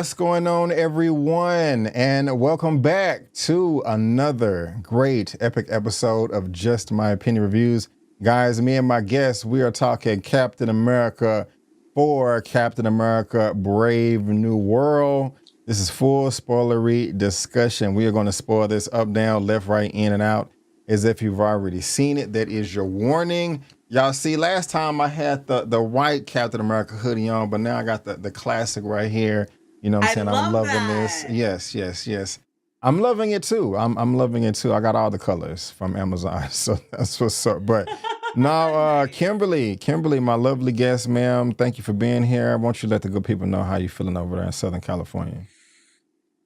What's going on, everyone? And welcome back to another great epic episode of Just My Opinion Reviews. Guys, me and my guests, we are talking Captain America for Captain America Brave New World. This is full spoilery discussion. We are going to spoil this up, down, left, right, in, and out as if you've already seen it. That is your warning. Y'all see, last time I had the white Captain America hoodie on, but now I got the classic right here. You know what I'm I saying? I'm love loving this. that. Yes. I'm loving it too. I'm loving it too. I got all the colors from Amazon, so that's what's up. But now, Nice. Kimberly, my lovely guest, ma'am. Thank you for being here. I want you to let the good people know how you feeling over there in Southern California.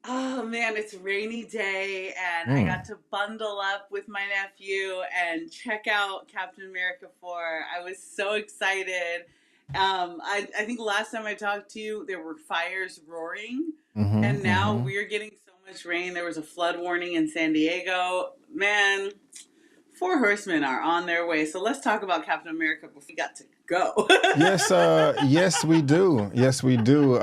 Oh man, it's a rainy day, and I got Mm. to bundle up with my nephew and check out Captain America 4. I was so excited. I think last time I talked to you, there were fires roaring, and now Mm-hmm. we're getting so much rain. There was a flood warning in San Diego. Man, four horsemen are on their way. So let's talk about Captain America before we got to go. Yes, yes, we do. Yes, we do.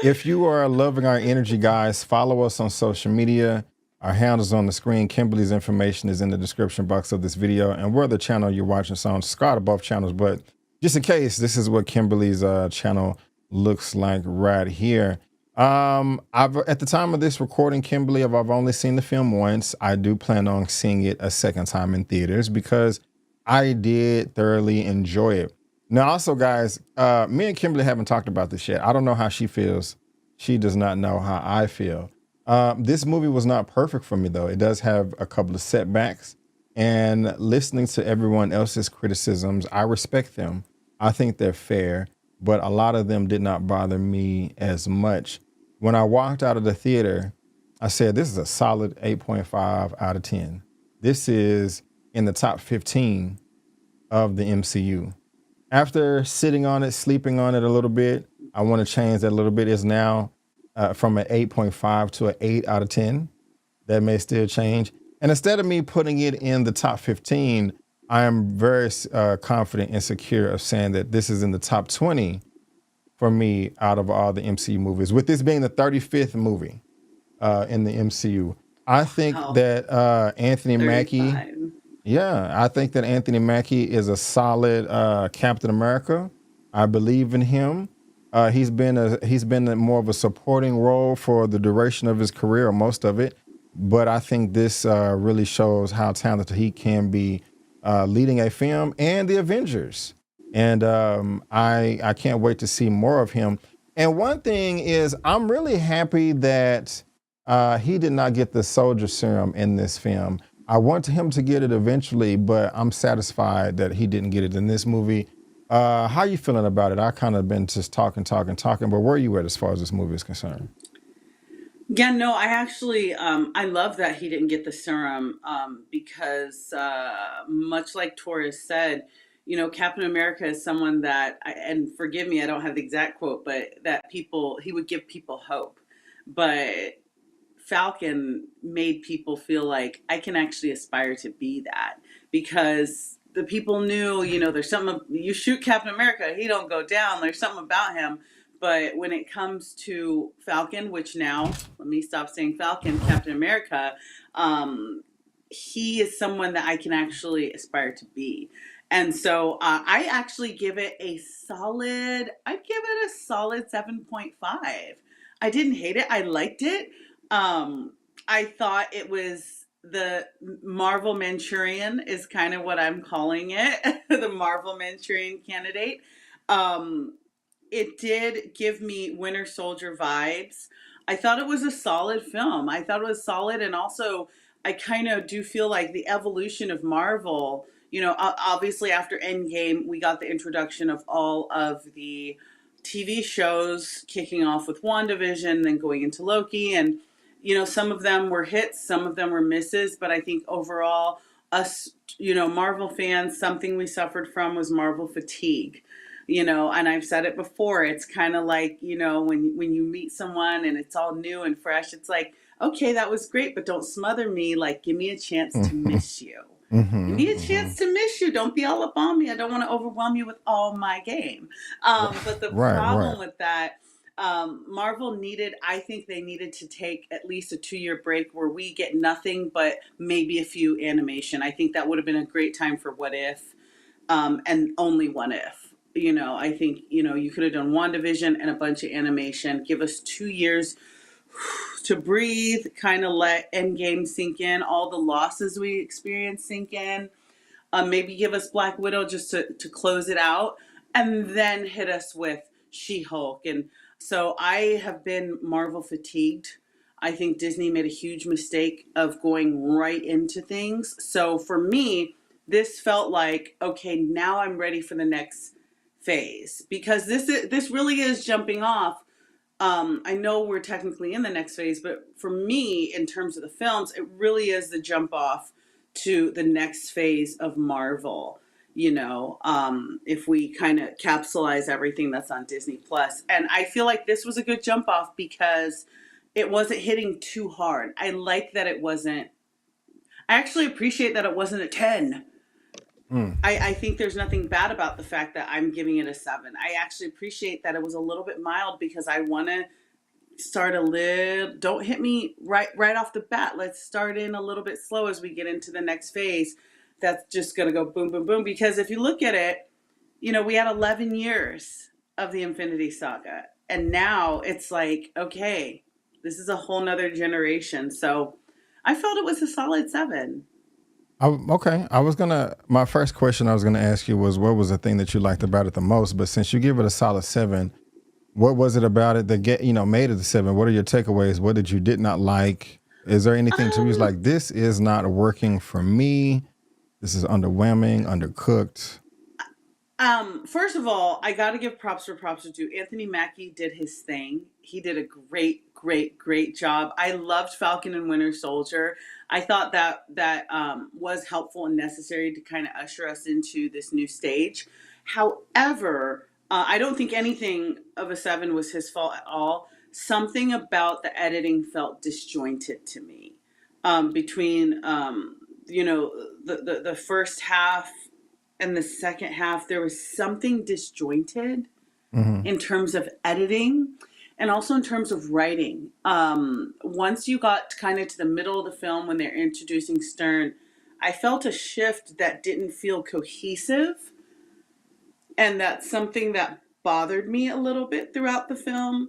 If you are loving our energy, guys, follow us on social media. Our handles on the screen. Kimberly's information is in the description box of this video. And we're the channel you're watching, so subscribe to both channels. But just in case, this is what Kimberly's channel looks like right here. I've at the time of this recording, Kimberly, I've only seen the film once. I do plan on seeing it a second time in theaters because I did thoroughly enjoy it. Now, also, guys, me and Kimberly haven't talked about this yet. I don't know how she feels. She does not know how I feel. This movie was not perfect for me, though. It does have a couple of setbacks. And listening to everyone else's criticisms, I respect them. I think they're fair, but a lot of them did not bother me as much. When I walked out of the theater, I said, this is a solid 8.5 out of 10. This is in the top 15 of the MCU. After sitting on it, sleeping on it a little bit, I want to change that a little bit. It's now from an 8.5 to an 8 out of 10. That may still change. And instead of me putting it in the top 15, I am very confident and secure of saying that this is in the top 20 for me out of all the MCU movies, with this being the 35th movie in the MCU. I think Wow, that Anthony Mackie, 35. yeah, I think that Anthony Mackie is a solid Captain America. I believe in him. He's been more of a supporting role for the duration of his career, or most of it. But I think this really shows how talented he can be leading a film and the Avengers. And I can't wait to see more of him. And one thing is, I'm really happy that he did not get the soldier serum in this film. I want him to get it eventually, but I'm satisfied that he didn't get it in this movie. How you feeling about it? I kind of been just talking, but where are you at as far as this movie is concerned? Yeah, no, I actually, I love that he didn't get the serum because, much like Torres said, Captain America is someone that, and forgive me, I don't have the exact quote, but that he would give people hope. But Falcon made people feel like I can actually aspire to be that because the people knew, there's something you shoot Captain America, he don't go down. There's something about him. But when it comes to Falcon, which now let me stop saying Falcon, Captain America, um, he is someone that I can actually aspire to be. And so I actually give it a solid, I'd give it a solid 7.5. I didn't hate it. I liked it. Um, I thought it was the Marvel Manchurian is kind of what I'm calling it, the Marvel Manchurian candidate. Um, it did give me Winter Soldier vibes. I thought it was a solid film. I thought it was solid, and also I kind of do feel like the evolution of Marvel. Obviously after Endgame, we got the introduction of all of the TV shows, kicking off with WandaVision, then going into Loki, and some of them were hits, some of them were misses, but I think overall, us, Marvel fans, something we suffered from was Marvel fatigue. And I've said it before, it's kind of like, when you meet someone and it's all new and fresh, it's like, okay, that was great, but don't smother me. Like, give me a chance to Mm-hmm. miss you. Give me a Mm-hmm. chance to miss you. Don't be all up on me. I don't want to overwhelm you with all my game. But the Right, right. problem with that, Marvel needed, I think they needed to take at least a 2 year break where we get nothing but maybe a few animation. I think that would have been a great time for What If, and only What If. I think, you could have done WandaVision and a bunch of animation. Give us 2 years to breathe, kind of let Endgame sink in, all the losses we experienced sink in. Maybe give us Black Widow just to close it out, and then hit us with She-Hulk. And so I have been Marvel fatigued. I think Disney made a huge mistake of going right into things. So for me, this felt like, okay, now I'm ready for the next phase, because this really is jumping off. I know we're technically in the next phase, but for me, in terms of the films, it really is the jump off to the next phase of Marvel. If we kind of capsulize everything that's on Disney Plus, and I feel like this was a good jump off because it wasn't hitting too hard. I like that it wasn't. I actually appreciate that it wasn't a 10. Mm. I think there's nothing bad about the fact that I'm giving it a 7. I actually appreciate that it was a little bit mild because I want to start a little. Don't hit me right off the bat. Let's start in a little bit slow as we get into the next phase. That's just going to go boom, boom, boom. Because if you look at it, we had 11 years of the Infinity Saga. And now it's like, okay, this is a whole nother generation. So I felt it was a solid 7. Okay. My first question I was gonna ask you was, what was the thing that you liked about it the most? But since you give it a solid 7, what was it about it that made it a 7? What are your takeaways? What did not like? Is there anything to you was like, this is not working for me? This is underwhelming, undercooked. First of all, I got to give props where props are due. Anthony Mackie did his thing. He did a great, great, great job. I loved Falcon and Winter Soldier. I thought that was helpful and necessary to kind of usher us into this new stage. However, I don't think anything of a 7 was his fault at all. Something about the editing felt disjointed to me, between the first half and the second half. There was something disjointed Mm-hmm. in terms of editing and also in terms of writing. Once you got kind of to the middle of the film when they're introducing Stern, I felt a shift that didn't feel cohesive. And that's something that bothered me a little bit throughout the film.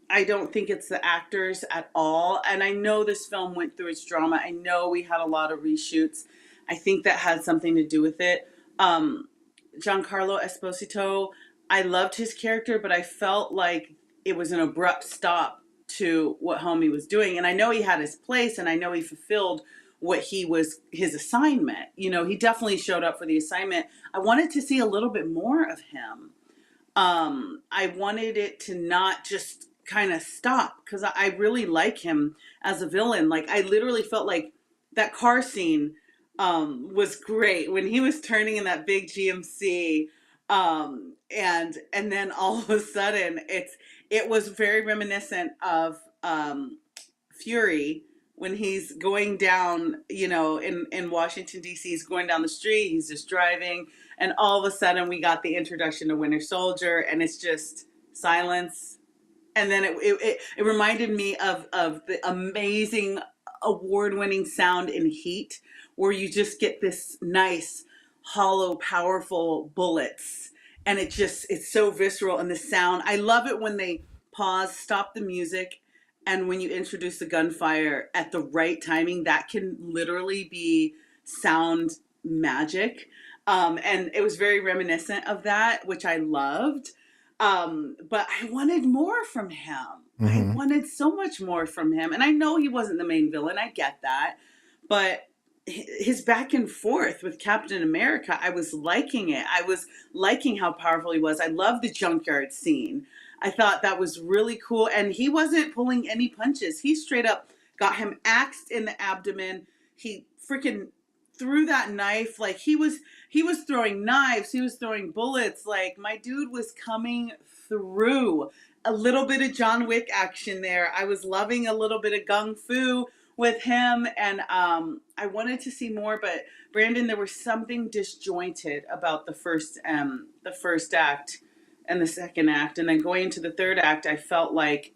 I don't think it's the actors at all. And I know this film went through its drama. I know we had a lot of reshoots. I think that had something to do with it. Giancarlo Esposito, I loved his character, but I felt like it was an abrupt stop to what Homie was doing. And I know he had his place, and I know he fulfilled what his assignment. He definitely showed up for the assignment. I wanted to see a little bit more of him. I wanted it to not just kind of stop, because I really like him as a villain. Like, I literally felt like that car scene was great when he was turning in that big GMC, and then all of a sudden it was very reminiscent of Fury when he's going down, in Washington D.C. He's going down the street, he's just driving, and all of a sudden we got the introduction to Winter Soldier, and it's just silence. And then it reminded me of the amazing award-winning sound in Heat, where you just get this nice hollow powerful bullets, and it's so visceral. And the sound, I love it when they pause, stop the music, and when you introduce the gunfire at the right timing, that can literally be sound magic. And it was very reminiscent of that, which I loved. But I wanted more from him. I Mm-hmm. wanted so much more from him. And I know he wasn't the main villain. I get that. But his back and forth with Captain America, I was liking it. I was liking how powerful he was. I love the junkyard scene. I thought that was really cool. And he wasn't pulling any punches. He straight up got him axed in the abdomen. He freaking threw that knife. Like, he was throwing knives, he was throwing bullets. Like, my dude was coming through. A little bit of John Wick action there. I was loving a little bit of gung fu with him, and I wanted to see more. But Brandon, there was something disjointed about the first act, and the second act. And then going into the third act, I felt like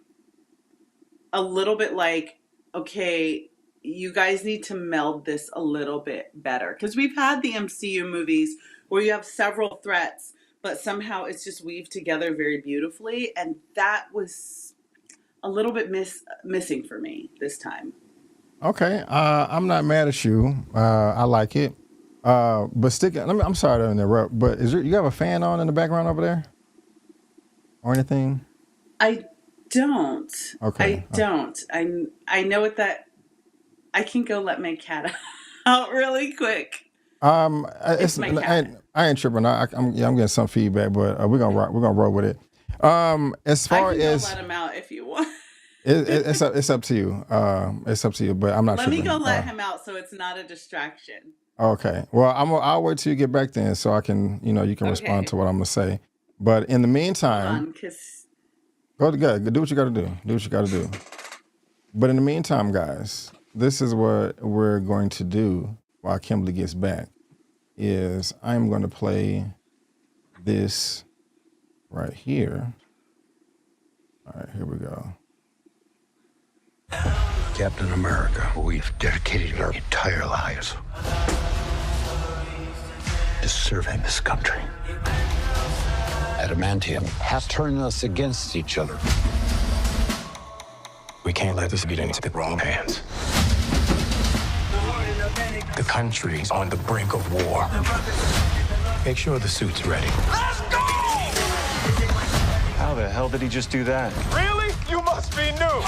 a little bit like, okay, you guys need to meld this a little bit better. Because we've had the MCU movies where you have several threats, but somehow it's just weaved together very beautifully. And that was a little bit missing for me this time. Okay, I'm not mad at you. I like it. But I'm sorry to interrupt, but you have a fan on in the background over there, or anything? I don't. Okay. I don't. I know what that. I can go let my cat out really quick. It's my cat. I ain't tripping. I'm getting some feedback, but we're gonna roll with it. As I far can go as let him out if you want. it's up to you. It's up to you, but I'm not Let tripping. me go let him out so it's not a distraction. Okay. Well, I'll wait till you get back then, so I can you can respond to what I'm gonna say. But in the meantime, go do what you got to do. Do what you got to do. But in the meantime, guys, this is what we're going to do while Kimberly gets back. Is I'm going to play this right here. All right, here we go. Captain America, we've dedicated our entire lives to serving this country. Adamantium has turned us against each other. We can't let this get into the wrong hands. The country's on the brink of war. Make sure the suit's ready. Let's go! How the hell did he just do that? Really? You must be new.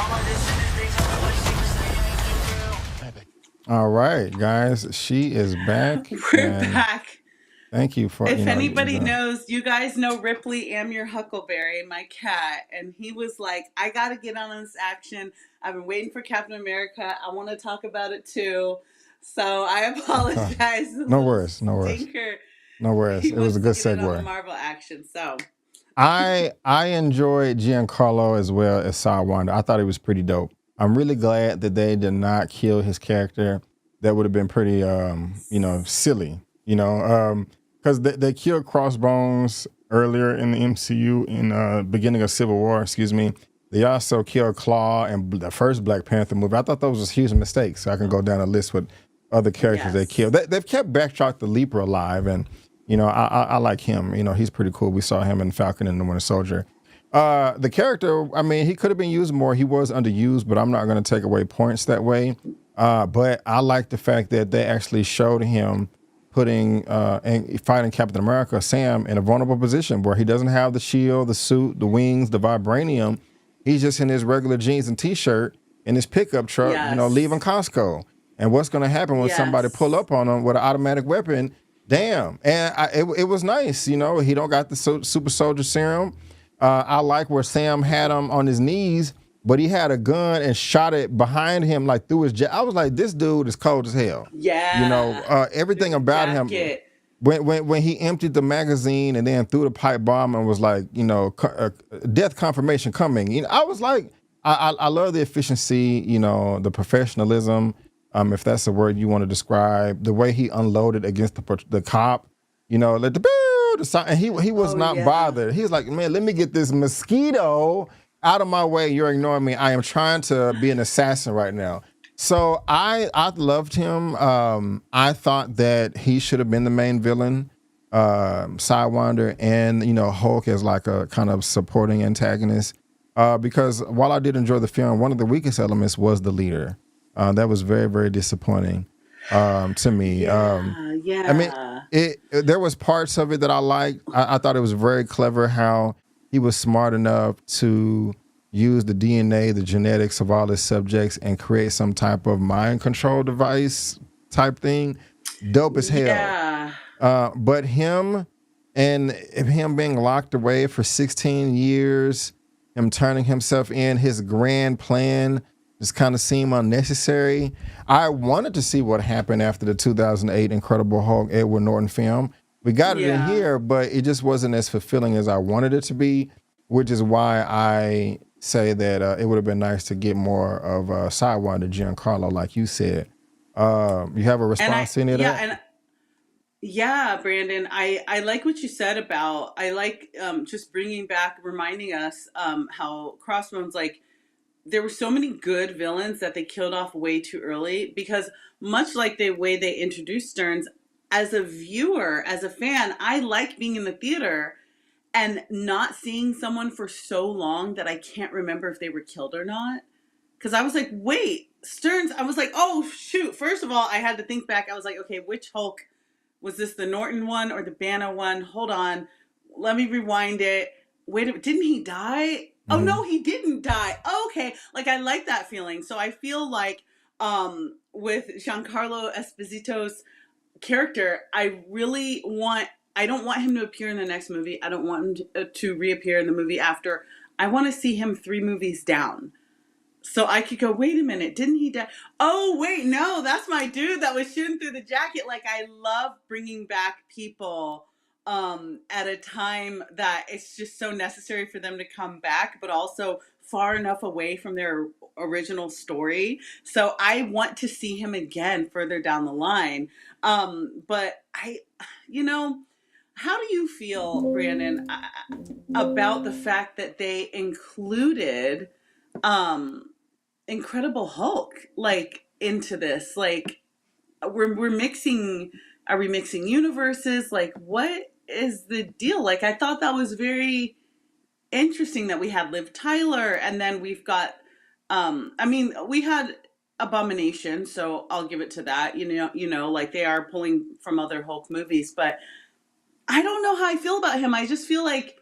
All right, guys, she is back. We're back. Thank you for. If anybody knows, you guys know Ripley Amur Huckleberry, my cat, and he was like, "I got to get on this action. I've been waiting for Captain America. I want to talk about it too." So I apologize. No worries. No worries. No worries. It was a good segue. On the Marvel action. So I enjoyed Giancarlo as well as Sidewinder. I thought he was pretty dope. I'm really glad that they did not kill his character. That would have been pretty, silly, because they killed Crossbones earlier in the MCU in beginning of Civil War. Excuse me. They also killed Claw in the first Black Panther movie. I thought those was huge mistakes. So I can go down a list with other characters they killed. They've kept Backshot the Leaper alive, and I like him. He's pretty cool. We saw him in Falcon and the Winter Soldier. The character, I mean, he could have been used more. He was underused, but I'm not going to take away points that way. But I like the fact that they actually showed him putting and fighting Captain America, Sam, in a vulnerable position where he doesn't have the shield, the suit, the wings, the vibranium. He's just in his regular jeans and t-shirt in his pickup truck, leaving Costco. And what's going to happen when somebody pull up on him with an automatic weapon? Damn. And it was nice. He don't got the super soldier serum. I like where Sam had him on his knees, but he had a gun and shot it behind him, like through his jacket. I was like, this dude is cold as hell. Yeah. Everything about him. When he emptied the magazine and then threw the pipe bomb and was like, death confirmation coming. I was like, I love the efficiency, the professionalism, if that's the word you want to describe, the way he unloaded against the cop, like the sign, and he was not bothered. He was like, man, let me get this mosquito out of my way. You're ignoring me. I am trying to be an assassin right now. So I loved him. I thought that he should have been the main villain, Sidewinder, and Hulk as like a kind of supporting antagonist. Because while I did enjoy the film, one of the weakest elements was the leader. That was very, very disappointing to me. I mean, there was parts of it that I liked. I thought it was very clever how he was smart enough to use the DNA, the genetics of all his subjects and create some type of mind control device type thing. Dope as hell. Yeah. But him being locked away for 16 years, him turning himself in, his grand plan just kind of seemed unnecessary. I wanted to see what happened after the 2008 Incredible Hulk Edward Norton film. We got it in here, but it just wasn't as fulfilling as I wanted it to be, which is why I say that it would have been nice to get more of Sidewinder Giancarlo, like you said. You have a response to any of that? Yeah, Brandon, I like what you said about, I like just bringing back, reminding us how Crossbones, like, there were so many good villains that they killed off way too early, because much like the way they introduced Stearns, as a viewer, as a fan, I like being in the theater and not seeing someone for so long that I can't remember if they were killed or not. Because I was like, wait, Stearns, I was like, oh, shoot. First of all, I had to think back. I was like, okay, which Hulk? Was this the Norton one or the Banner one? Hold on. Let me rewind it. Wait, didn't he die? Oh Mhm. no, he didn't die. Okay. Like I like that feeling. So I feel like with Giancarlo Esposito's character, I don't want him to appear in the next movie. I don't want him to reappear in the movie after. I want to see him 3 movies down. So I could go, wait a minute, didn't he die? Oh, wait, no, that's my dude that was shooting through the jacket. Like, I love bringing back people at a time that it's just so necessary for them to come back, but also far enough away from their original story. So I want to see him again further down the line. But you know, how do you feel, Brandon, about the fact that they included um Incredible Hulk like into this? Like we're mixing, are we mixing universes? Like what is the deal? Like I thought that was very interesting that we had Liv Tyler, and then we've got I mean we had Abomination, so I'll give it to that. Like they are pulling from other Hulk movies, but I don't know how I feel about him. I just feel like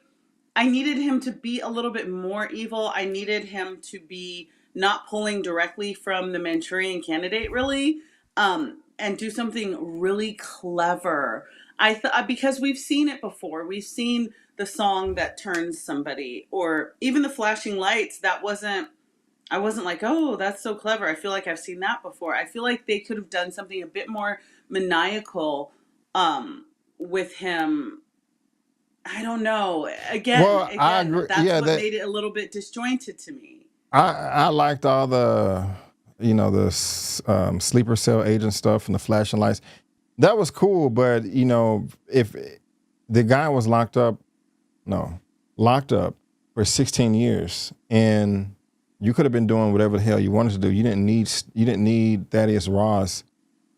I needed him to be a little bit more evil. I needed him to be not pulling directly from the Manchurian Candidate, really, and do something really clever. I thought because we've seen it before. We've seen the song that turns somebody, or even the flashing lights. That wasn't. I wasn't like, oh, that's so clever. I feel like I've seen that before. I feel like they could have done something a bit more maniacal with him. I don't know. Well, I Again, agree. that's Yeah, what that made it a little bit disjointed to me. I liked all the the sleeper cell agent stuff and the flashing lights. That was cool, but if the guy was locked up for 16 years, and you could have been doing whatever the hell you wanted to do. You didn't need Thaddeus Ross,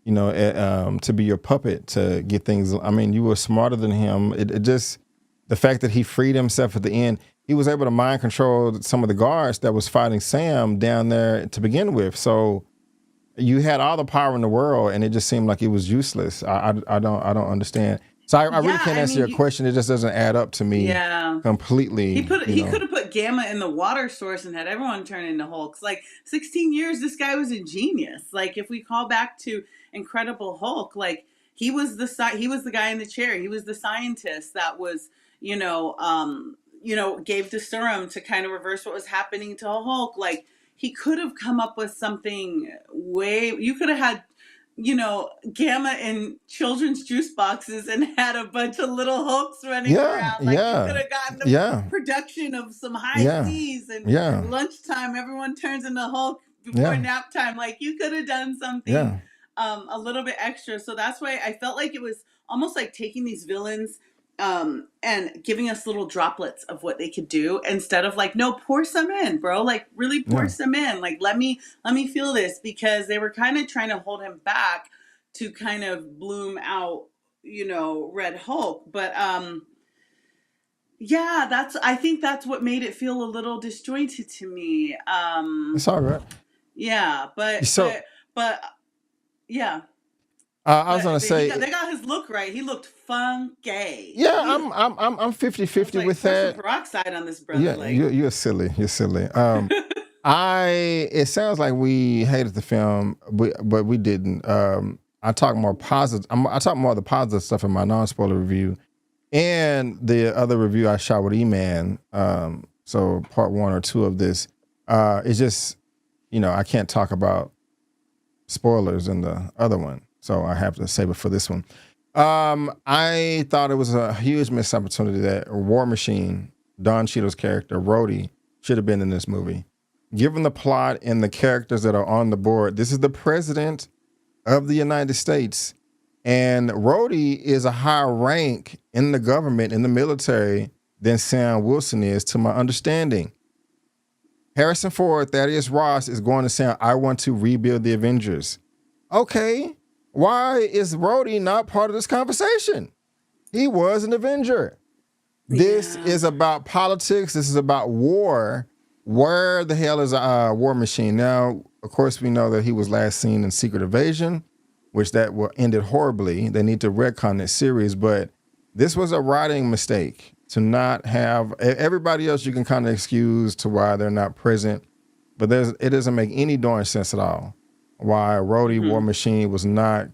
to be your puppet to get things. I mean, you were smarter than him. It just the fact that he freed himself at the end. He was able to mind control some of the guards that was fighting Sam down there to begin with. So you had all the power in the world, and it just seemed like it was useless. I don't understand. So I really Yeah, can't I answer mean, your question. It just doesn't add up to me yeah. completely. He could have put Gamma in the water source and had everyone turn into Hulks. Like 16 years, this guy was a genius. Like if we call back to Incredible Hulk, like he was the guy in the chair. He was the scientist that was gave the serum to kind of reverse what was happening to Hulk. Like he could have come up with something way. You could have had Gamma in children's juice boxes and had a bunch of little Hulks running Yeah, around. Like you could yeah, have gotten the yeah, production of some high yeah, seas, and yeah, lunchtime everyone turns into Hulk before yeah, nap time. Like you could have done something yeah. a little bit extra. So that's why I felt like it was almost like taking these villains and giving us little droplets of what they could do, instead of like, no, pour some in, bro. Like really pour Yeah. some in. Like let me feel this, because they were kind of trying to hold him back to kind of bloom out, Red Hulk. But yeah, I think that's what made it feel a little disjointed to me. It's all right. Yeah, So but yeah. I was But gonna say, they got his look right. He looked funky. yeah, I'm 50-50 Like with pour some that. peroxide on this brother. Yeah, Like you're silly. You're silly. It sounds like we hated the film, but we didn't. I talk more positive. I talk more of the positive stuff in my non-spoiler review, and the other review I shot with E-Man. So part 1 or 2 of this, it's just I can't talk about spoilers in the other one, so I have to save it for this one. I thought it was a huge missed opportunity that War Machine, Don Cheadle's character, Rhodey, should have been in this movie. Given the plot and the characters that are on the board, this is the president of the United States, And Rhodey is a higher rank in the government, in the military, than Sam Wilson is, to my understanding. Harrison Ford, Thaddeus Ross is going to say, I want to rebuild the Avengers. Okay, why is Rhodey not part of this conversation? He was an Avenger. This is about politics. This is about war. Where the hell is War Machine? Now, of course, we know that he was last seen in Secret Invasion, which that ended horribly. They need to retcon that series, but this was a writing mistake to not have everybody else. You can kind of excuse to why they're not present, but it doesn't make any darn sense at all why Rhodey War Machine was not.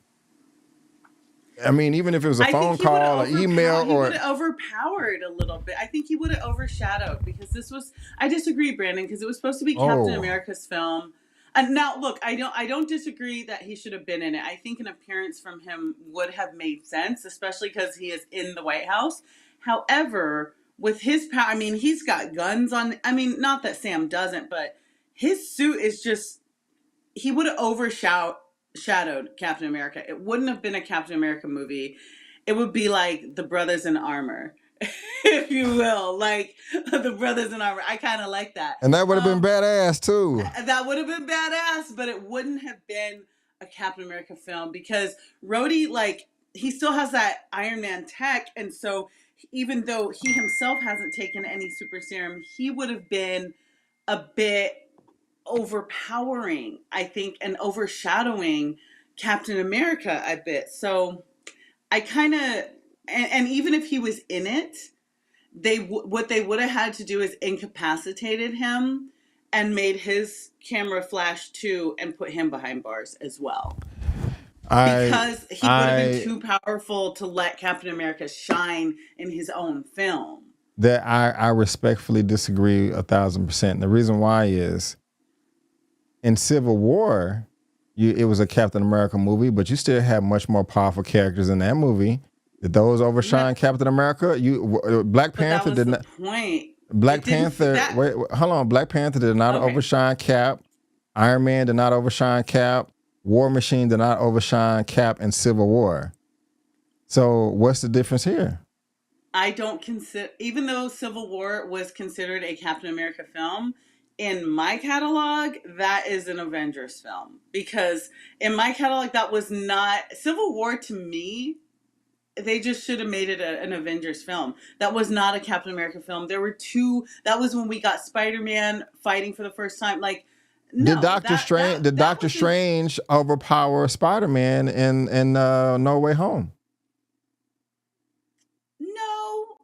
I mean, even if it was a phone call, an email, he would have overpowered a little bit. I think he would have overshadowed because this was. I disagree, Brandon, because it was supposed to be Captain America's film. And now, look, I don't disagree that he should have been in it. I think an appearance from him would have made sense, especially because he is in the White House. However, with his power, I mean, he's got guns on. I mean, not that Sam doesn't, but his suit is just. He would have overshadowed Captain America. It wouldn't have been a Captain America movie. It would be like the Brothers in Armor, if you will, like the Brothers in Armor. I kind of like that. And that would have been badass too. That would have been badass, but it wouldn't have been a Captain America film because Rhodey, like, he still has that Iron Man tech. And so even though he himself hasn't taken any super serum, he would have been a bit overpowering, I think, and overshadowing Captain America a bit. So I kind of, and even if he was in it, what they would have had to do is incapacitated him and made his camera flash too and put him behind bars as well. Because he would have been too powerful to let Captain America shine in his own film. That I respectfully disagree 1,000%. And the reason why is in Civil War, it was a Captain America movie, but you still have much more powerful characters in that movie. Did those overshine Captain America? Black Panther did not. Black Panther. Wait, hold on. Black Panther did not overshine Cap. Iron Man did not overshine Cap. War Machine did not overshine Cap in Civil War. So what's the difference here? I don't consider, even though Civil War was considered a Captain America film, in my catalog, that is an Avengers film. Because in my catalog, that was not, Civil War to me, they just should have made it an Avengers film. That was not a Captain America film. There were two, that was when we got Spider-Man fighting for the first time. Like, no, did Doctor Strange overpower Spider-Man in No Way Home?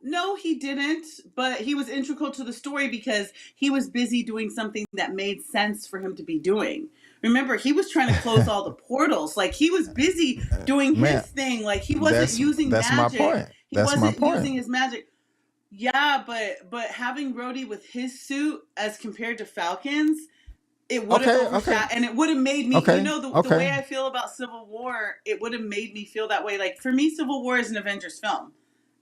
No, he didn't. But he was integral to the story because he was busy doing something that made sense for him to be doing. Remember, he was trying to close all the portals. Like, he was busy doing his thing. Like, he wasn't using magic. That's my point. He wasn't using his magic. Yeah, but having Rhodey with his suit as compared to Falcon's, it would have overshadowed, and it would have made me, the way I feel about Civil War, it would have made me feel that way. Like, for me, Civil War is an Avengers film.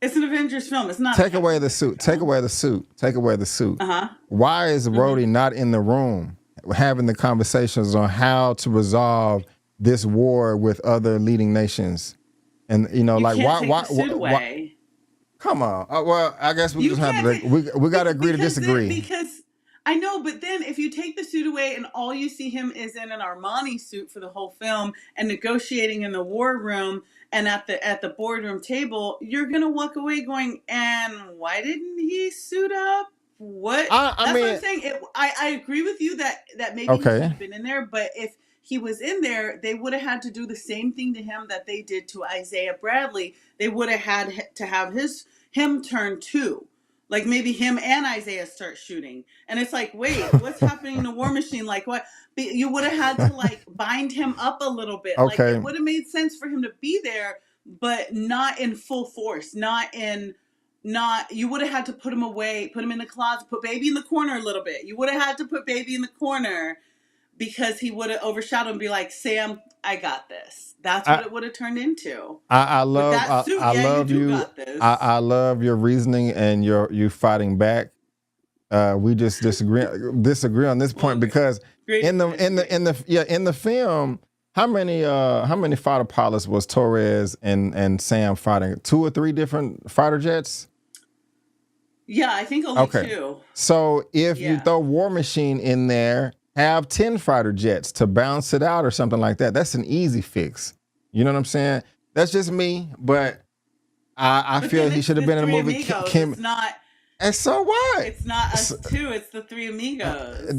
It's an Avengers film. It's not. Take away the suit. Take away the suit. Take away the suit. Why is Rhodey not in the room having the conversations on how to resolve this war with other leading nations? And why? Come on. Well, I guess we just have to. We got to agree to disagree. Because I know, but then if you take the suit away and all you see him is in an Armani suit for the whole film and negotiating in the war room and at the boardroom table, you're gonna walk away going, and why didn't he suit up? What? That's what I'm saying. I agree with you that maybe he should have been in there, but if he was in there, they would have had to do the same thing to him that they did to Isaiah Bradley. They would have had to have him turn too. Like, maybe him and Isaiah start shooting. And it's like, wait, what's happening to War Machine? Like, what? You would have had to, like, bind him up a little bit. Like, it would have made sense for him to be there, but not in full force. You would have had to put him away, put him in the closet, put baby in the corner a little bit. You would have had to put baby in the corner because he would have overshadowed and be like, Sam, I got this. That's what it would have turned into. I love your reasoning and you fighting back. We just disagree on this point because in the film, How many fighter pilots was Torres and Sam fighting? 2 or 3 different fighter jets? Yeah, I think only Okay. 2. So if you Yeah. throw War Machine in there, have 10 fighter jets to balance it out or something like that. That's an easy fix. You know what I'm saying? That's just me, but I But feel then he it's should have the been in a Three movie. Amigos. Kim, It's not. and so what? It's not us two. It's the Three Amigos.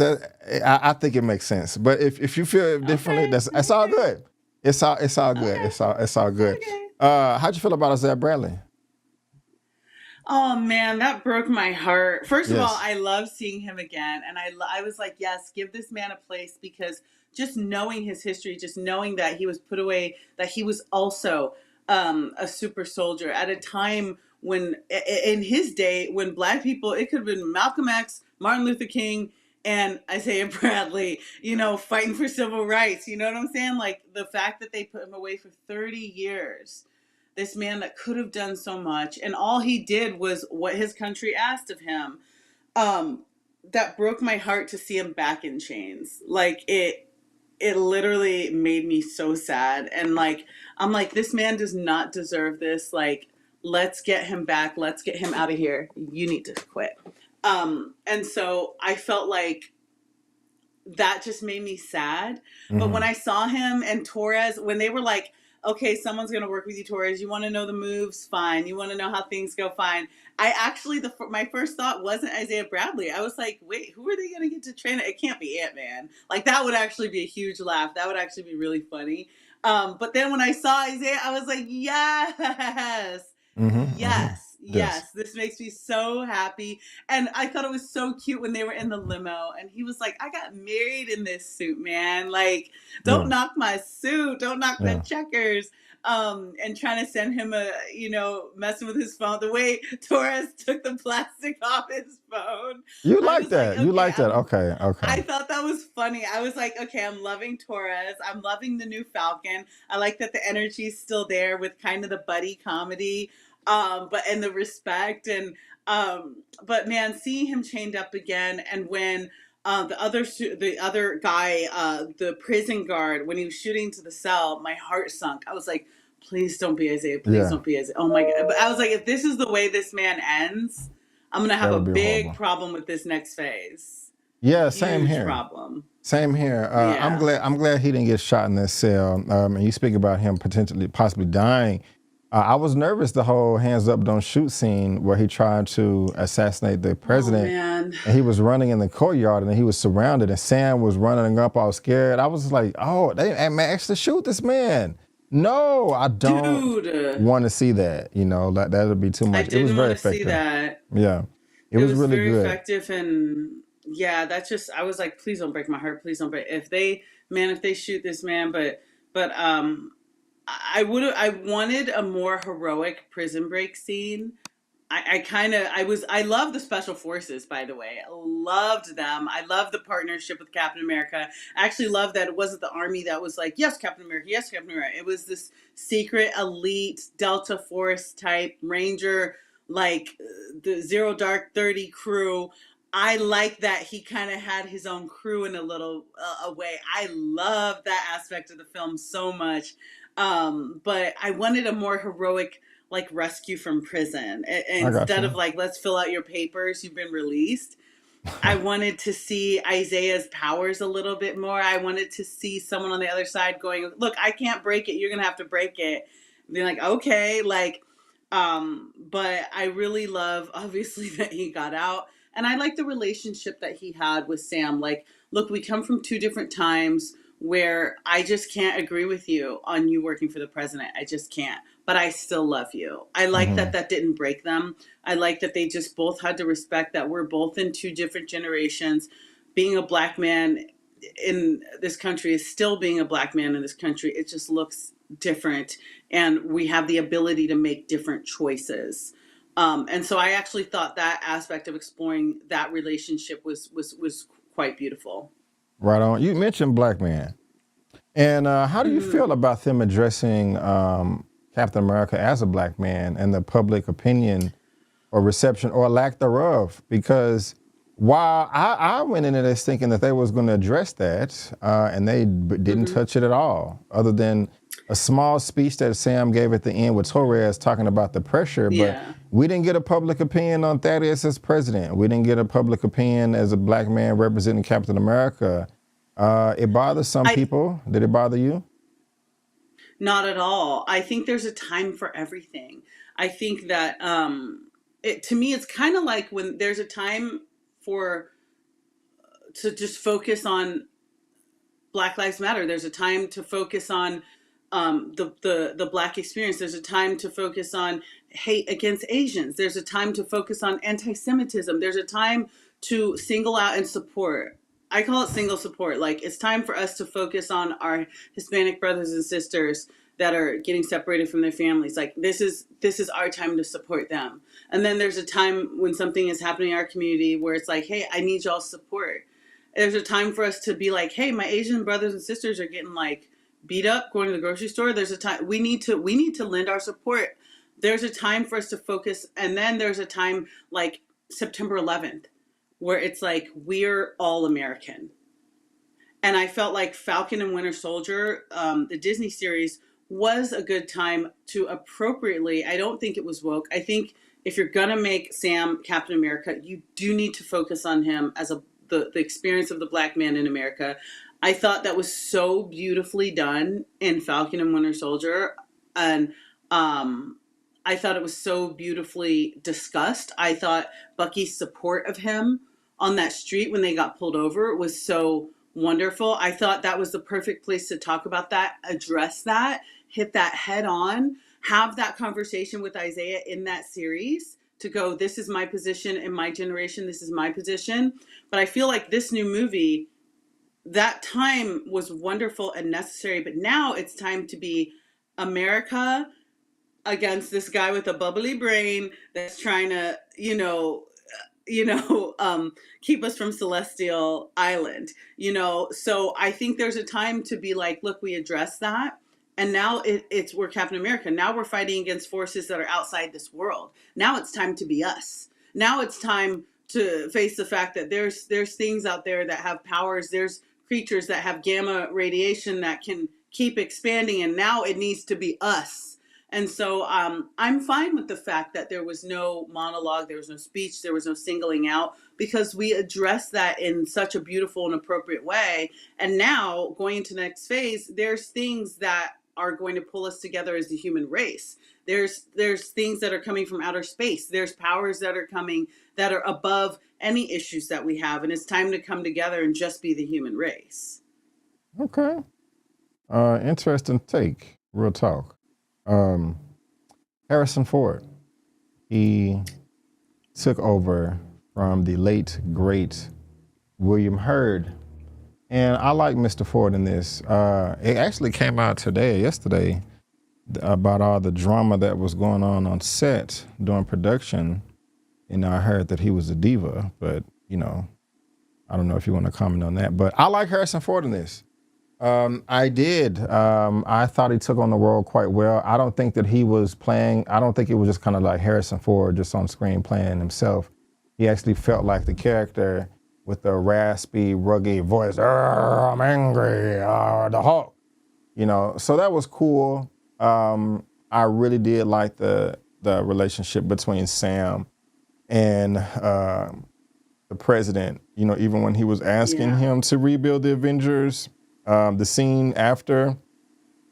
I think it makes sense. But if you feel differently, Okay, that's all okay. good. It's all good. Okay. It's all good. Okay. How'd you feel about Isaiah Bradley? Oh man, that broke my heart. First of Yes. all, I love seeing him again, and I was like, yes, give this man a place, because just knowing his history, just knowing that he was put away, that he was also a super soldier at a time when, in his day, when Black people, it could have been Malcolm X, Martin Luther King, and Isaiah Bradley, fighting for civil rights. You know what I'm saying? Like, the fact that they put him away for 30 years. This man that could have done so much, and all he did was what his country asked of him. That broke my heart to see him back in chains. Like, it literally made me so sad. And like, I'm like, this man does not deserve this. Like, let's get him back. Let's get him out of here. You need to quit. And so I felt like that just made me sad. But when I saw him and Torres, when they were like, okay, someone's going to work with you, Torres. You want to know the moves? Fine. You want to know how things go? Fine. I actually, my first thought wasn't Isaiah Bradley. I was like, wait, who are they going to get to train? It can't be Ant-Man. Like, that would actually be a huge laugh. That would actually be really funny. But then when I saw Isaiah, I was like, yes. Yes, this makes me so happy. And I thought it was so cute when they were in the limo and he was like, I got married in this suit, man. Like, don't knock my suit, don't knock the checkers. And trying to send him messing with his phone. The way Torres took the plastic off his phone. You like that. You like that. Okay. I thought that was funny. I was like, okay, I'm loving Torres. I'm loving the new Falcon. I like that the energy's still there with kind of the buddy comedy. And the respect but man, seeing him chained up again, and when the other guy, the prison guard, when he was shooting to the cell, my heart sunk. I was like, please don't be Isaiah. Please don't be Isaiah. Oh my God. But I was like, if this is the way this man ends, I'm going to have a big horrible problem with this next phase. Yeah, same Huge here. problem. Same here. I'm glad he didn't get shot in this cell. And you speak about him possibly dying. I was nervous the whole hands up, don't shoot scene where he tried to assassinate the president. Oh, man. And he was running in the courtyard and he was surrounded and Sam was running up all scared. I was like, oh, they actually shoot this man. No, I don't want to see that. That would be too much. I It was didn't very want to effective. see that. Yeah. It was really very good. effective. And yeah, that's just, I was like, please don't break my heart. Please don't break. If they shoot this man, but I wanted a more heroic prison break scene. I love the special forces, by the way. I loved them. I love the partnership with Captain America. I actually love that it wasn't the army that was like, yes, Captain America, yes, Captain America. It was this secret elite Delta Force type Ranger, like the Zero Dark 30 crew. I like that he kind of had his own crew in a little way. I love that aspect of the film so much. But I wanted a more heroic, like, rescue from prison. Instead of like, let's fill out your papers, you've been released. I wanted to see Isaiah's powers a little bit more. I wanted to see someone on the other side going, look, I can't break it. You're going to have to break it. Being like, okay, like, but I really love, obviously, that he got out. And I like the relationship that he had with Sam. Like, look, we come from 2 different times where I just can't agree with you on you working for the president. I just can't. But I still love you. I like that didn't break them. I like that they just both had to respect that we're both in 2 different generations. Being a Black man in this country is still being a Black man in this country. It just looks different. And we have the ability to make different choices. And so I actually thought that aspect of exploring that relationship was quite beautiful. Right on. You mentioned Black man. And how do you feel about them addressing Captain America as a Black man and the public opinion or reception or lack thereof? Because while I went into this thinking that they was going to address that, and they didn't touch it at all, other than a small speech that Sam gave at the end with Torres talking about the pressure. But Yeah. we didn't get a public opinion on Thaddeus as president. We didn't get a public opinion as a black man representing Captain America. It bothers some I people. Did it bother you? Not at all. I think there's a time for everything. I think that to me it's kind of like when there's a time for to just focus on Black Lives Matter. There's a time to focus on the Black experience. There's a time to focus on hate against Asians. There's a time to focus on anti-Semitism. There's a time to single out and support. I call it single support. Like, it's time for us to focus on our Hispanic brothers and sisters that are getting separated from their families. Like, this is our time to support them. And then there's a time when something is happening in our community where it's like, hey, I need y'all's support. There's a time for us to be like, hey, my Asian brothers and sisters are getting like beat up going to the grocery store. There's a time we need to lend our support. There's a time for us to focus, and then there's a time like September 11th where it's like we're all American. And I felt like Falcon and Winter Soldier, the Disney series, was a good time to appropriately. I don't think it was woke. I think if you're gonna make Sam Captain America, you do need to focus on him as the experience of the Black man in America. I thought that was so beautifully done in Falcon and Winter Soldier, and I thought it was so beautifully discussed. I thought Bucky's support of him on that street when they got pulled over was so wonderful. I thought that was the perfect place to talk about that, address that, hit that head on, have that conversation with Isaiah in that series to go, this is my position in my generation, this is my position. But I feel like this new movie, that time was wonderful and necessary, but now it's time to be America against this guy with a bubbly brain that's trying to, keep us from Celestial Island, So I think there's a time to be like, look, we addressed that. And now we're Captain America. Now we're fighting against forces that are outside this world. Now it's time to be us. Now it's time to face the fact that there's things out there that have powers. There's creatures that have gamma radiation that can keep expanding. And now it needs to be us. And so I'm fine with the fact that there was no monologue, there was no speech, there was no singling out, because we addressed that in such a beautiful and appropriate way. And now going into the next phase, there's things that are going to pull us together as the human race. There's things that are coming from outer space. There's powers that are coming that are above any issues that we have. And it's time to come together and just be the human race. Okay. Interesting take. Real talk. Harrison Ford, he took over from the late, great William Hurt. And I like Mr. Ford in this. It actually came out yesterday, about all the drama that was going on set during production. And I heard that he was a diva, but, I don't know if you want to comment on that. But I like Harrison Ford in this. I did. I thought he took on the role quite well. I don't think that he was playing, I don't think it was just kind of like Harrison Ford just on screen playing himself. He actually felt like the character with the raspy, rugged voice, I'm angry, the Hulk. So that was cool. I really did like the relationship between Sam and the president, even when he was asking him to rebuild the Avengers. The scene after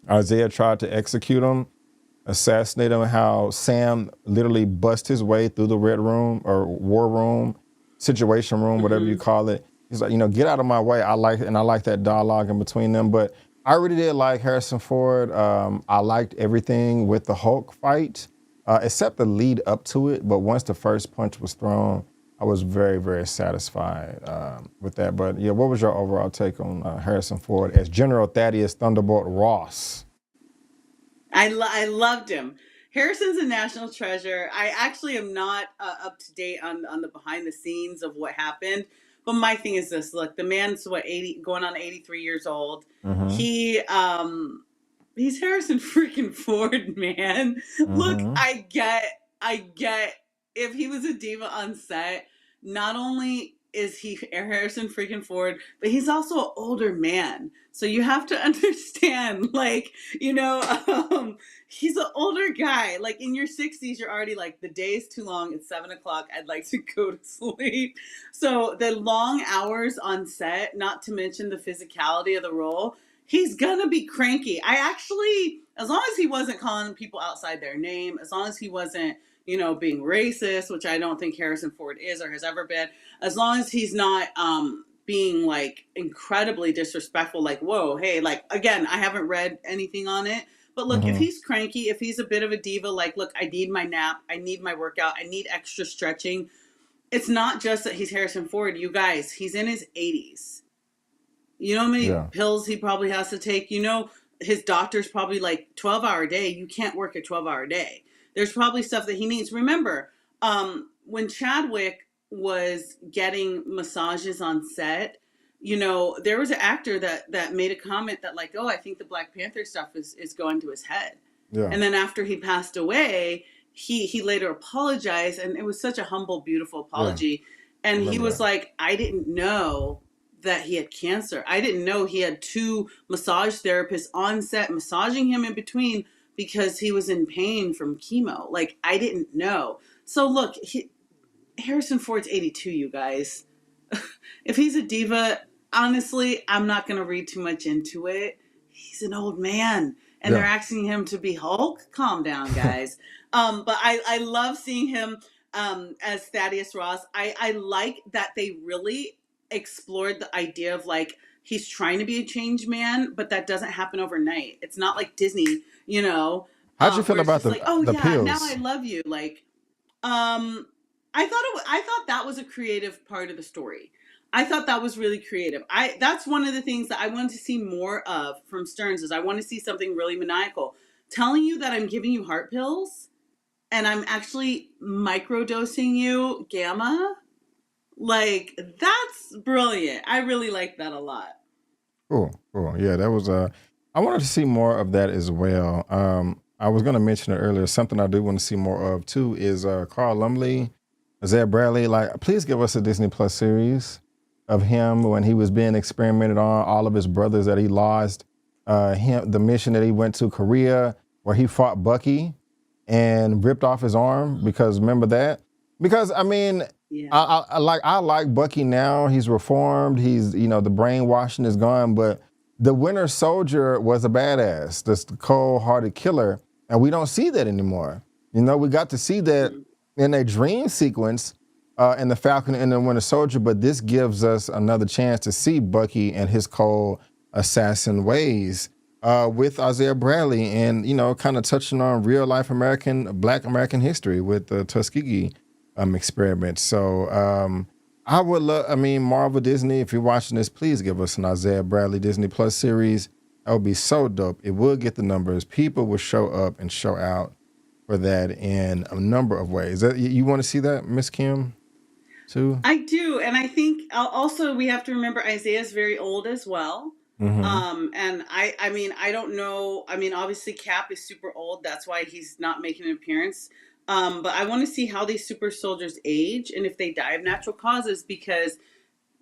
Isaiah tried to execute him, assassinate him, how Sam literally bust his way through the Red Room or War Room, Situation Room, whatever you call it. He's like, get out of my way. I like that dialogue in between them. But I really did like Harrison Ford. I liked everything with the Hulk fight, except the lead up to it. But once the first punch was thrown, I was very, very satisfied with that. But yeah, what was your overall take on Harrison Ford as General Thaddeus Thunderbolt Ross? I loved him. Harrison's a national treasure. I actually am not up to date on the behind the scenes of what happened. But my thing is this: look, the man's 80, going on 83 years old. Mm-hmm. He's Harrison freaking Ford, man. Mm-hmm. Look, I get. If he was a diva on set, not only is he Harrison freaking Ford, but he's also an older man. So you have to understand, like, he's an older guy. Like in your 60s, you're already like, the day's too long. It's 7 o'clock. I'd like to go to sleep. So the long hours on set, not to mention the physicality of the role, he's gonna be cranky. I actually, as long as he wasn't calling people outside their name, as long as he wasn't, being racist, which I don't think Harrison Ford is or has ever been, as long as he's not being like incredibly disrespectful, like, whoa, hey, like, again, I haven't read anything on it, but look, if he's cranky, if he's a bit of a diva, like, look, I need my nap, I need my workout, I need extra stretching. It's not just that he's Harrison Ford, you guys, he's in his 80s. You know how many pills he probably has to take? His doctor's probably like 12-hour day. You can't work a 12-hour day. There's probably stuff that he needs. Remember, when Chadwick was getting massages on set, there was an actor that made a comment that like, oh, I think the Black Panther stuff is going to his head. Yeah. And then after he passed away, he later apologized, and it was such a humble, beautiful apology. Yeah. And he was like, I didn't know that he had cancer. I didn't know he had 2 massage therapists on set massaging him in between because he was in pain from chemo. Like, I didn't know. So look, Harrison Ford's 82, you guys. If he's a diva, honestly, I'm not going to read too much into it. He's an old man, and they're asking him to be Hulk. Calm down, guys. But I love seeing him as Thaddeus Ross. I like that they really explored the idea of like, he's trying to be a changed man, but that doesn't happen overnight. It's not like Disney, How'd you feel about the pills? Now I love you. Like, I thought that was a creative part of the story. I thought that was really creative. That's one of the things that I wanted to see more of from Stearns, is I want to see something really maniacal. Telling you that I'm giving you heart pills and I'm actually microdosing you gamma. Like, that's brilliant. I really like that a lot. Cool. Yeah, that was I wanted to see more of that as well. I was going to mention it earlier. Something I do want to see more of too is Carl Lumbly, Isaiah Bradley. Like, please give us a Disney Plus series of him when he was being experimented on. All of his brothers that he lost. The mission that he went to Korea where he fought Bucky and ripped off his arm. Because remember that? Because I mean. Yeah. I like Bucky now. He's reformed. He's, the brainwashing is gone. But the Winter Soldier was a badass, this cold-hearted killer, and we don't see that anymore. We got to see that in a dream sequence in the Falcon and the Winter Soldier, but this gives us another chance to see Bucky and his cold assassin ways with Isaiah Bradley, and kind of touching on real-life Black American history with the Tuskegee experiment. So I would love, Marvel, Disney, if you're watching this, please give us an Isaiah Bradley Disney Plus series. That would be so dope. It would get the numbers. People will show up and show out for that in a number of ways. You want to see that, Miss Kim, too? I do. And I think also we have to remember Isaiah's very old as well. Mm-hmm. And I don't know. Obviously Cap is super old. That's why he's not making an appearance. But I want to see how these super soldiers age and if they die of natural causes, because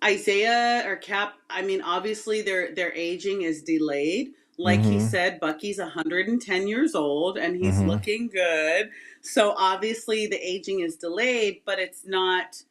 Isaiah or Cap, obviously their aging is delayed. Like he said, Bucky's 110 years old and he's looking good. So obviously the aging is delayed, but it's not,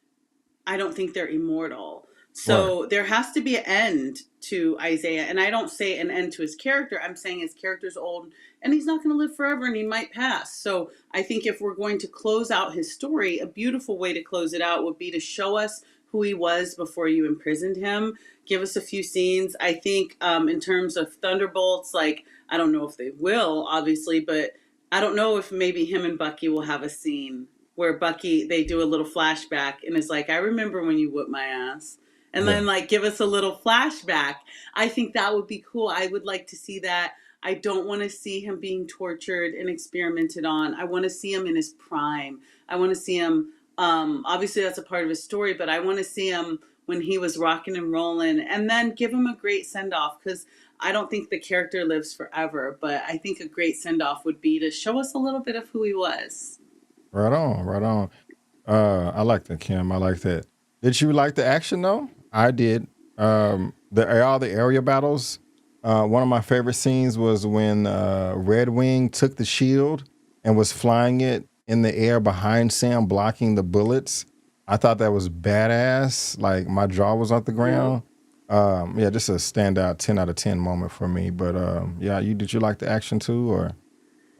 I don't think they're immortal. So there has to be an end to Isaiah. And I don't say an end to his character. I'm saying his character's old and he's not going to live forever and he might pass. So I think if we're going to close out his story, a beautiful way to close it out would be to show us who he was before you imprisoned him. Give us a few scenes. I think in terms of Thunderbolts, like, I don't know if they will, obviously, but I don't know if maybe him and Bucky will have a scene where Bucky, they do a little flashback and is like, I remember when you whipped my ass. And then like give us a little flashback. I think that would be cool. I would like to see that. I don't want to see him being tortured and experimented on. I want to see him in his prime. I want to see him, obviously that's a part of his story, but I want to see him when he was rocking and rolling, and then give him a great send-off, because I don't think the character lives forever, but I think a great send-off would be to show us a little bit of who he was. Right on. I like that, Kim. I like that. Did you like the action though? I did. All the area battles. One of my favorite scenes was when Red Wing took the shield and was flying it in the air behind Sam, blocking the bullets. I thought that was badass. Like my jaw was off the ground. Yeah, just a standout 10 out of 10 moment for me. But yeah, did you like the action too, or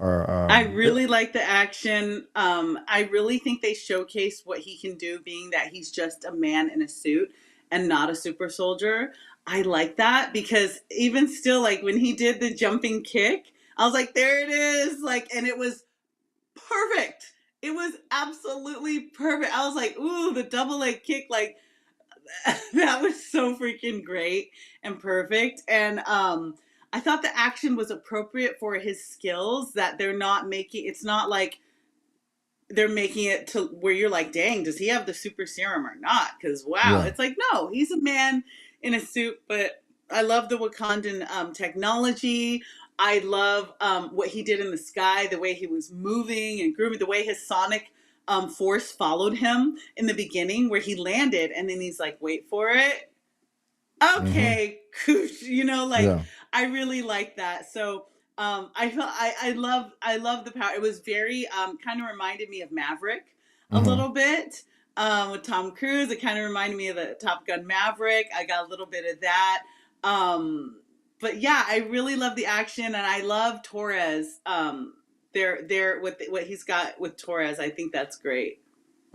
I really like the action. I really think they showcase what he can do, being that he's just a man in a suit and not a super soldier. I like that because even still, like when he did the jumping kick, I was like, there it is. Like, and it was perfect. It was absolutely perfect. I was like, ooh, the double leg kick, like that was so freaking great and perfect. And I thought the action was appropriate for his skills, that they're not making, it's not like they're making it to where you're like, dang, does he have the super serum or not? Because wow, Yeah. it's like, no, he's a man in a suit. But I love the Wakandan technology. I love what he did in the sky, the way he was moving and grooving, the way his sonic force followed him in the beginning, where he landed and then he's like, wait for it. Okay, koosh, like Yeah. I really like that. So I love the power. It was very kind of reminded me of Maverick a little bit with Tom Cruise. It kind of reminded me of the Top Gun Maverick. I got a little bit of that. But yeah, I really love the action, and I love Torres. They're what he's got with Torres. I think that's great.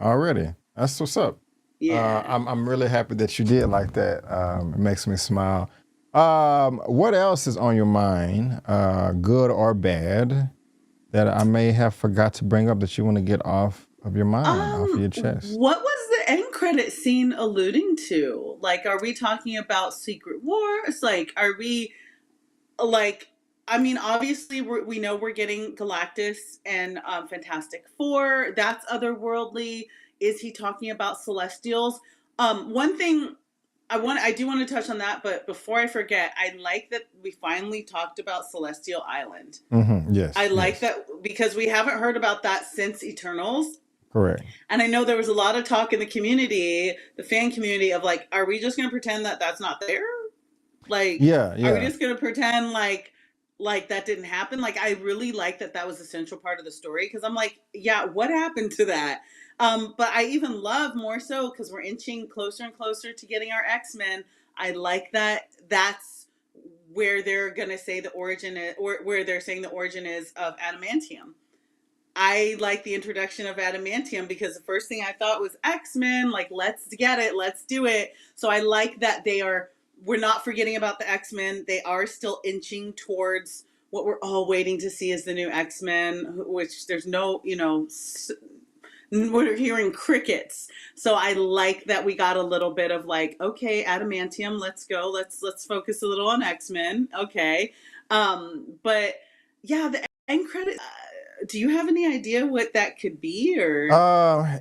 Already. That's what's up. Yeah. I'm really happy that you did like that. It makes me smile. What else is on your mind, good or bad, that I may have forgot to bring up that you want to get off of your mind, off of your chest? What was the end credit scene alluding to? Like, are we talking about Secret Wars? Like, are we like? I mean, obviously, we know we're getting Galactus and Fantastic Four. That's otherworldly. Is he talking about Celestials? One thing I do want to touch on that, but before I forget, I like that we finally talked about Celestial Island. Yes. I like yes. that because we haven't heard about that since Eternals. Correct. And I know there was a lot of talk in the community, the fan community, of like, are we just going to pretend that that's not there? Like, Yeah. are we just going to pretend like that didn't happen? Like, I really like that was a central part of the story, because I'm like, yeah, what happened to that? But I even love more so because we're inching closer and closer to getting our X-Men. I like that that's where they're going to say the origin is, or where they're saying the origin is of adamantium. I like the introduction of adamantium because the first thing I thought was X-Men, like, let's get it, let's do it. So I like that we're not forgetting about the X-Men. They are still inching towards what we're all waiting to see as the new X-Men, which there's no, we're hearing crickets. So I like that we got a little bit of like, okay, adamantium, let's go. Let's focus a little on X-Men. Okay. But yeah, the end credit, do you have any idea what that could be, or?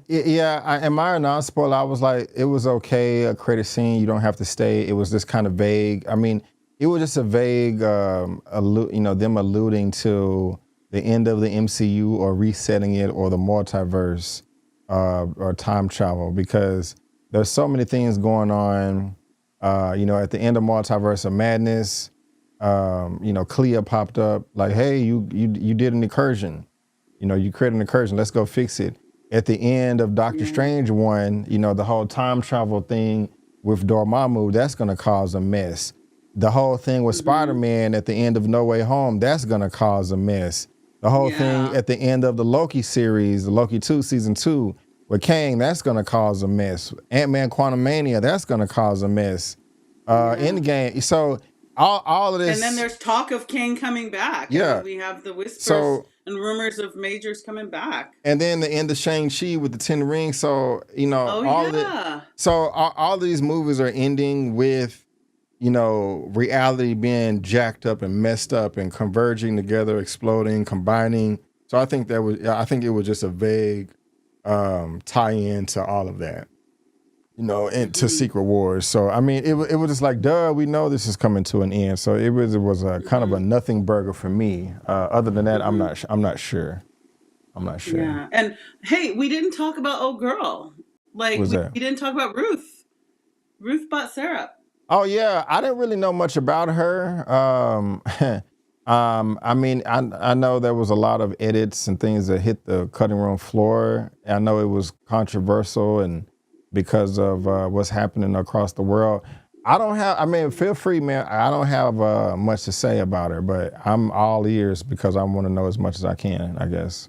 Yeah. In my non-spoiler, I was like, it was okay. A credit scene, you don't have to stay. It was just kind of vague. I mean, it was just a vague, them alluding to the end of the MCU or resetting it, or the multiverse, or time travel, because there's so many things going on. At the end of Multiverse of Madness, Clea popped up like, hey, you did an incursion. You created an incursion. Let's go fix it. At the end of Doctor Strange 1, the whole time travel thing with Dormammu, that's going to cause a mess. The whole thing with Spider-Man at the end of No Way Home, that's going to cause a mess. The whole thing at the end of the Loki series, the Loki 2, season 2, with Kang, that's going to cause a mess. Ant-Man Quantumania, that's going to cause a mess. Endgame. So all of this. And then there's talk of Kang coming back. Yeah. I mean, we have the whispers and rumors of Majors coming back. And then the end of Shang-Chi with the 10 Rings. So, all of these movies are ending with, reality being jacked up and messed up and converging together, exploding, combining. So I think it was just a vague tie-in to all of that, and to Secret Wars. So I mean, it was just like, duh, we know this is coming to an end. So it was a kind of a nothing burger for me. Other than that, I'm not sure. Yeah, and hey, we didn't talk about Old Girl. Like Was we that? didn't talk about Ruth. Ruth bought syrup. Oh yeah, I didn't really know much about her. I mean, I know there was a lot of edits and things that hit the cutting room floor. I know it was controversial and because of what's happening across the world. I don't have. I mean, feel free, man. I don't have much to say about her, but I'm all ears because I want to know as much as I can, I guess.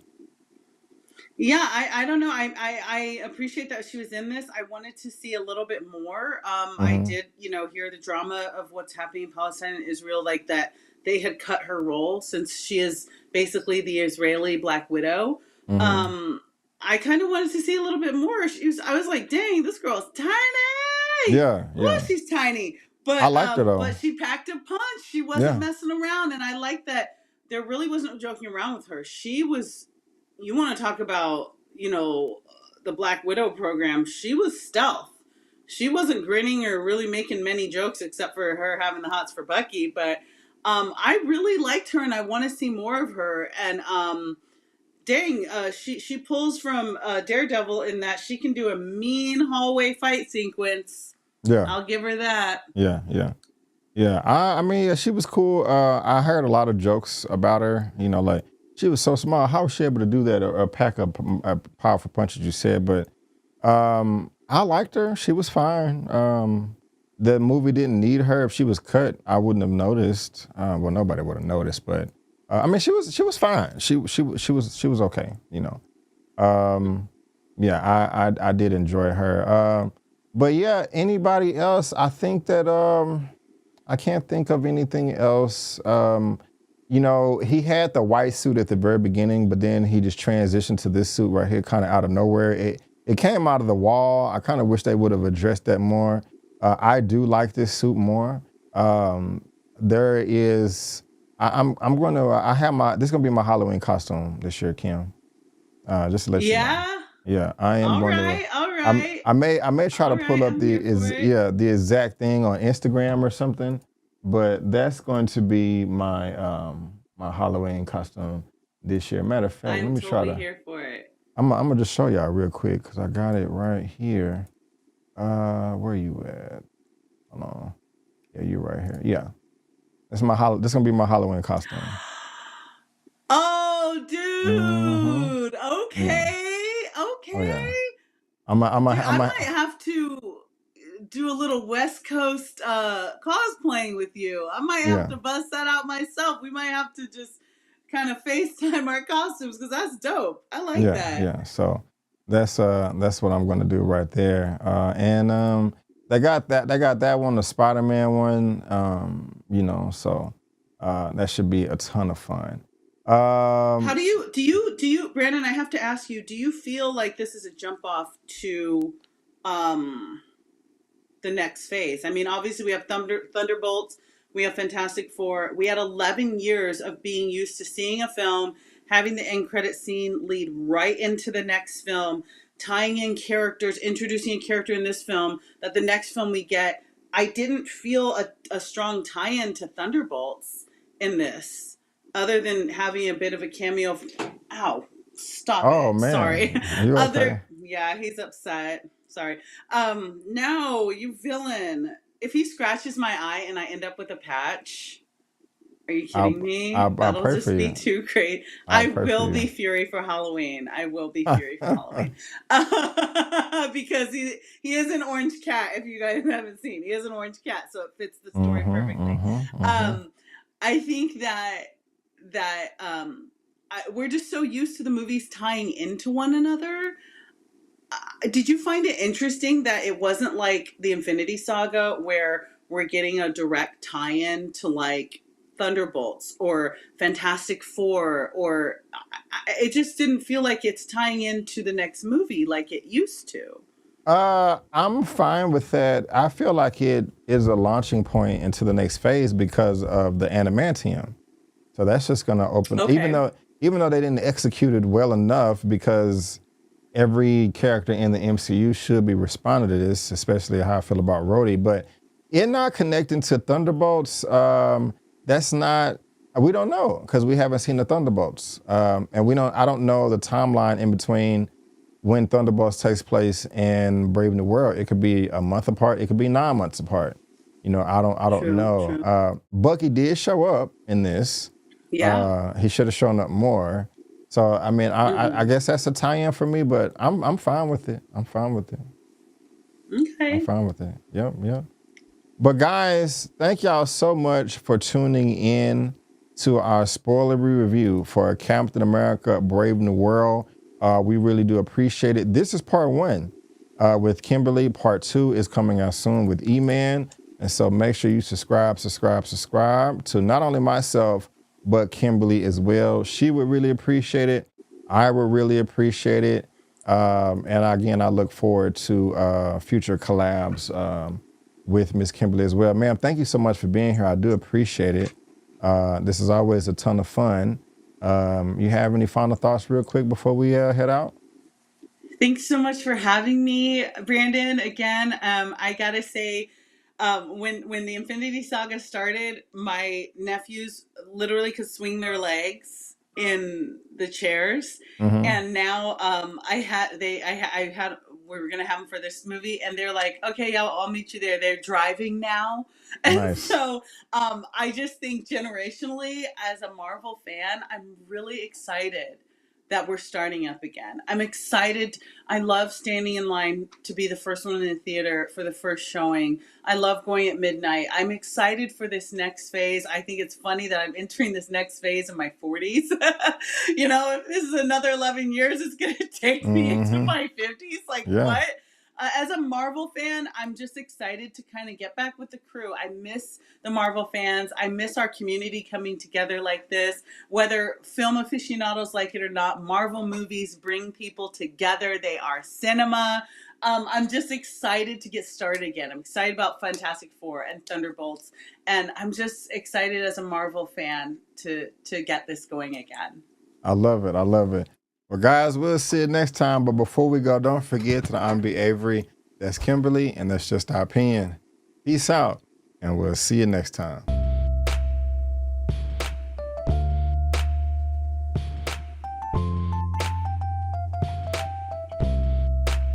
Yeah, I don't know. I appreciate that she was in this. I wanted to see a little bit more. I Hmm. did, hear the drama of what's happening in Palestine and Israel, like that they had cut her role since she is basically the Israeli Black Widow. Hmm. Um, I kind of wanted to see a little bit more. I was like, dang, this girl's tiny. Yeah, Well, yeah. she's tiny, I liked her but though. she packed a punch. She wasn't Yeah, messing around, and I like that there really wasn't joking around with her. She was, you want to talk about, the Black Widow program, she was stealth. She wasn't grinning or really making many jokes except for her having the hots for Bucky. But I really liked her and I want to see more of her. And dang, she pulls from Daredevil in that she can do a mean hallway fight sequence. yeah, I'll give her that. yeah, yeah. Yeah, I mean, yeah, she was cool. I heard a lot of jokes about her. You know, like she was so small. How was she able to do that or pack a powerful punch, as you said? But I liked her. She was fine. The movie didn't need her. If she was cut, I wouldn't have noticed. Well, nobody would have noticed. But I mean, she was fine. She was okay. You know. Yeah, I did enjoy her. But yeah, anybody else? I think that I can't think of anything else. He had the white suit at the very beginning, but then he just transitioned to this suit right here, kind of out of nowhere. It came out of the wall. I kind of wish they would have addressed that more. I do like this suit more. There is. I'm going to. I have my. This is going to be my Halloween costume this year, Kim. Just to let you know. Yeah. Yeah, I am All going to. right. All right. I may try All to right. pull up I'm here for it. the exact thing on Instagram or something, but that's going to be my my Halloween costume this year. Matter of fact, let I'm me try totally to. here for it. I'm gonna just show y'all real quick because I got it right here. Where you at? Hold on. Yeah, you right here. Yeah, this gonna be my Halloween costume. Oh, Hmm. dude. Yeah. Okay. Oh Okay. yeah. I'm Dude, I might a, have to do a little West Coast cosplaying with you. I might have yeah. to bust that out myself. We might have to just kind of FaceTime our costumes because that's dope. I like Yeah, that. yeah. So that's what I'm gonna do right there. And they got that one, the Spider-Man one. So that should be a ton of fun. How Um, do you Brandon, I have to ask you, do you feel like this is a jump off to um the next phase? I mean, obviously we have Thunderbolts, we have Fantastic Four. We had 11 years of being used to seeing a film, having the end credit scene lead right into the next film, tying in characters, introducing a character in this film that the next film we get. I didn't feel a strong tie-in to Thunderbolts in this, other than having a bit of a cameo. Ow, stop oh it. Sorry. man, you okay? Yeah, he's upset. Sorry. No, you villain. If he scratches my eye and I end up with a patch, are you kidding me? I'll That'll pray for just be you. too great. I'll I pray for will be you. Fury for Halloween. I will be Fury for Halloween. Because he is an orange cat, if you guys haven't seen. He is an orange cat, so it fits the story perfectly. Mm-hmm. I think that we're just so used to the movies tying into one another. Did you find it interesting that it wasn't like the Infinity Saga where we're getting a direct tie-in to like Thunderbolts or Fantastic Four, or it just didn't feel like it's tying into the next movie like it used to. I'm fine with that. I feel like it is a launching point into the next phase because of the adamantium. So that's just going to open, even Okay. though they didn't execute it well enough, because every character in the MCU should be responding to this, especially how I feel about Rhodey. But it not connecting to Thunderbolts, that's not. We don't know because we haven't seen the Thunderbolts, and I don't know the timeline in between when Thunderbolts takes place and Brave New World. It could be a month apart. It could be 9 months apart. You know, I don't True, know. true. Bucky did show up in this. Yeah. He should have shown up more. So I mean, I guess that's a tie-in for me, but I'm fine with it. I'm fine with it. I'm Okay. fine with it. Yep. But guys, thank y'all so much for tuning in to our spoilery review for Captain America: Brave New World. We really do appreciate it. This is part 1 with Kimberly. Part 2 is coming out soon with E-Man. And so make sure you subscribe to not only myself, but Kimberly as well. She would really appreciate it. I would really appreciate it. And again, I look forward to future collabs with Miss Kimberly as well. Ma'am, thank you so much for being here. I do appreciate it. This is always a ton of fun. You have any final thoughts real quick before we head out? Thanks so much for having me, Brandon. Again, I gotta say, when the Infinity Saga started, my nephews literally could swing their legs in the chairs, and now we were gonna have them for this movie, and they're like, okay, I'll meet you there. They're driving now, and Nice. so I just think generationally, as a Marvel fan, I'm really excited that we're starting up again. I'm excited. I love standing in line to be the first one in the theater for the first showing. I love going at midnight. I'm excited for this next phase. I think it's funny that I'm entering this next phase in my 40s. You know, if this is another 11 years, it's going to take me into my 50s. Like, Yeah. what? As a Marvel fan, I'm just excited to kind of get back with the crew. I miss the Marvel fans. I miss our community coming together like this. Whether film aficionados like it or not, Marvel movies bring people together. They are cinema. I'm just excited to get started again. I'm excited about Fantastic Four and Thunderbolts. And I'm just excited as a Marvel fan to get this going again. I love it. Well, guys, we'll see you next time. But before we go, don't forget to I'm B. Avery. That's Kimberly, and that's just our opinion. Peace out, and we'll see you next time.